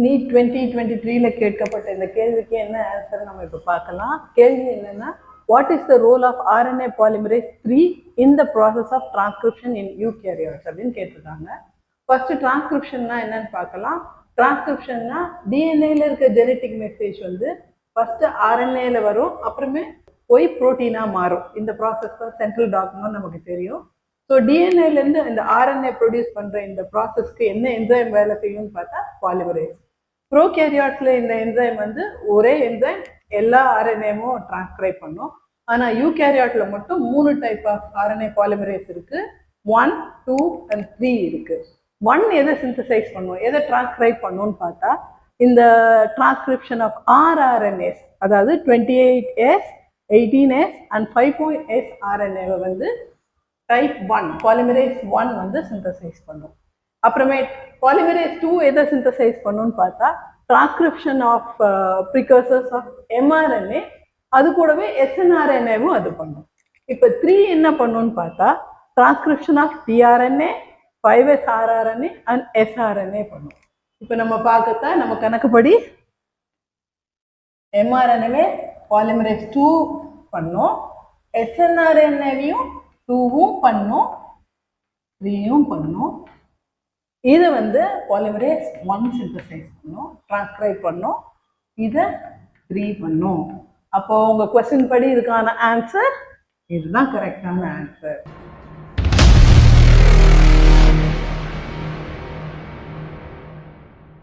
NEET 2023 கேட்கப்பட்ட இந்த கேள்விக்கு என்ன ஆன்சர் நம்ம இப்போ பார்க்கலாம். கேள்வி என்னன்னா, what is the role of RNA polymerase 3 in the process of transcription in eukaryotes அப்படின்னு கேட்டிருக்காங்க. ஃபர்ஸ்ட் டிரான்ஸ்கிரிப்ஷன்னா என்னன்னு பார்க்கலாம். டிரான்ஸ்கிரிப்ஷன்னா டிஎன்ஏல இருக்க ஜெனட்டிக் மெசேஜ் வந்து ஃபர்ஸ்ட் ஆர்என்ஏல வரும், அப்புறமே போய் புரோட்டீனா மாறும். இந்த ப்ராசஸ் தான் சென்ட்ரல் டாக்மா நமக்கு தெரியும். ஸோ டிஎன்ஏலேருந்து இந்த ஆர்என்ஏ ப்ரொடியூஸ் பண்ணுற இந்த ப்ராசஸ்க்கு என்ன என்சைம் வேலை செய்யும்னு பார்த்தா பாலிமரேஸ். ப்ரோகேரியாட்ஸ்ல இந்த என்சைம் வந்து ஒரே என்சைம் எல்லா ஆர்என்ஏவும் டிரான்ஸ்கிரைப் பண்ணும். ஆனால் யூகேரியாட்ல மட்டும் 3 டைப் ஆஃப் ஆர்என்ஏ பாலிமரேஸ் இருக்கு. 1, 2 and 3 இருக்கு. 1 எதை சிந்தசைஸ் பண்ணும், எதை டிரான்ஸ்கிரைப் பண்ணும்னு பார்த்தா இந்த டிரான்ஸ்கிரிப்ஷன் ஆஃப் RNAs, அதாவது 28S, 18S and 5' RNAவை வந்து டைப் 1 பாலிமரேஸ் 1 வந்து சிந்தசைஸ் பண்ணும். அப்புறமே பாலிமரேஸ் 2 எதை சிந்தசைஸ் பண்ணும்னு பார்த்தா டிரான்ஸ்கிரிப்ஷன் ஆஃப் ப்ரிகர்சர்ஸ் ஆஃப் mRNA, அது கூடவே snRNAவும் அது பண்ணும். இப்போ 3 என்ன பண்ணும்னு பார்த்தா transcription of tRNA, 5S rRNA and sRNA பண்ணும். இப்போ நம்ம பார்க்கத்தா நம்ம கணக்குப்படி mRNAவே பாலிமரேஸ் 2 பண்ணும், snRNAவையும் 2வும் பண்ணும், 3யும் பண்ணும். இதை வந்து பாலிமரேஸ் 1 சிந்தசைஸ் பண்ணும், டிரான்ஸ்கிரைப் பண்ணும். இதை 3 பண்ணும். அப்போ உங்க क्वेश्चन படி இதுக்கான ஆன்சர் இதுதான் கரெக்டான ஆன்சர்.